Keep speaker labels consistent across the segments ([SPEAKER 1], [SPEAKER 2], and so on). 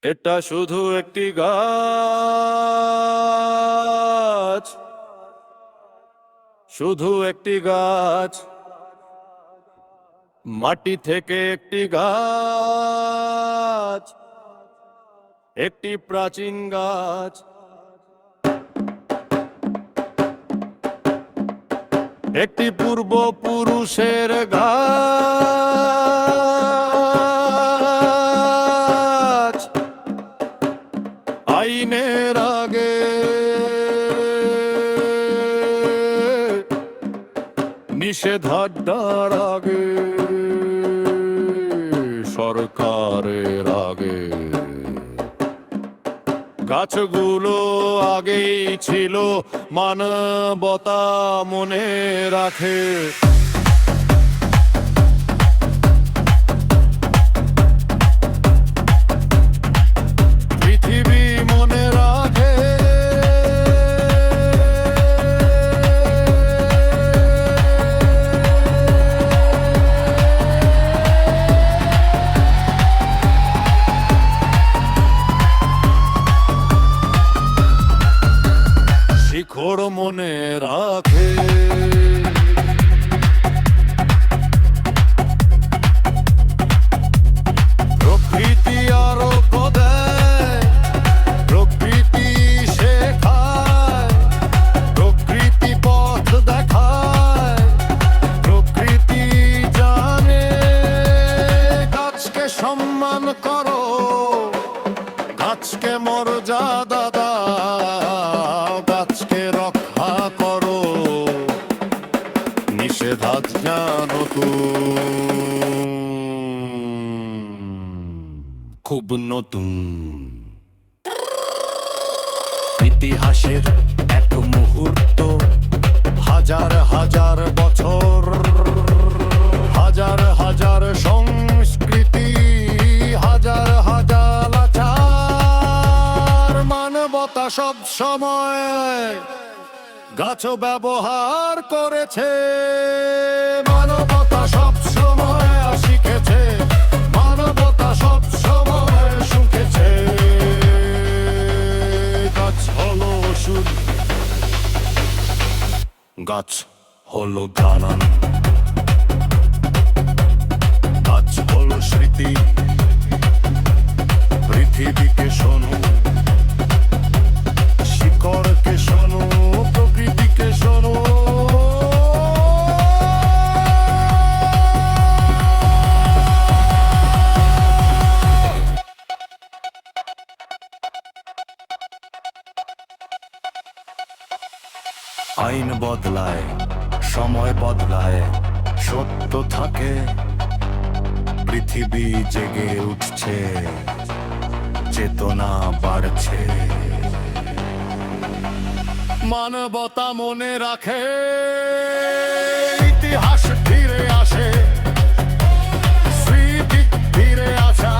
[SPEAKER 1] এটা শুধু একটি গাছ, শুধু একটি গাছ, মাটি থেকে একটি গাছ, একটি প্রাচীন গাছ, একটি পূর্বপুরুষের গাছ, আইনের আগে নিষেধাজ্ঞার আগে সরকারের আগে গাছগুলো আগেই ছিল, মানবতা মনে রাখে। পৃথিবী মনে রাখে, শিকড় মনে রাখে। প্রকৃতি আরোগ্য দেয়, প্রকৃতি শেখায়, প্রকৃতি পথ দেখায়, প্রকৃতি জানে। গাছকে সম্মান করো, গাছকে মর্যাদা দাও, গাছকে রক্ষা করো, নিষেধাজ্ঞা নতুন, খুব নতুন। ইতিহাসের এক মুহূর্ত, হাজার হাজার বছর, হাজার হাজার সংস্কৃতি, হাজার হাজার আচার। মানবতা সব সময় গাছ ব্যবহার করেছে, মানবতা সব সময় শিখেছে, মানবতা সব সময় শুকেছে। গাছ হলো ওষুধ, গাছ হলো জানান, গাছ হলো স্মৃতি। পৃথিবীকে শোনো, শিকড়কে শোনো, প্রকৃতিকে শোনো। আইন বদলায়, সময় বদলায়, সত্য থাকে, পৃথিবী জেগে উঠছে, চেতনা বাড়ছে। মানবতা মনে রাখে, ইতিহাস ফিরে আসে, স্মৃতি ফিরে আসা।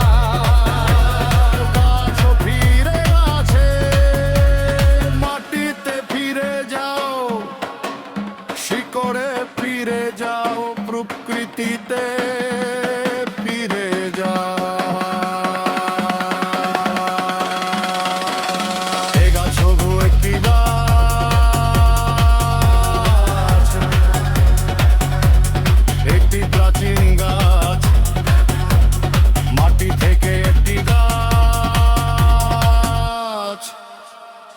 [SPEAKER 1] গাছ ফিরে আছে, মাটিতে ফিরে যাও, শিকড়ে ফিরে যাও, প্রকৃতিতে ফিরে যাও। এ গাছ হলো একটি গাছ, একটি প্রাচীন গাছ, মাটি থেকে একটি গাছ,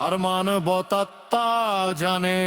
[SPEAKER 1] আর মানবতা তা জানে।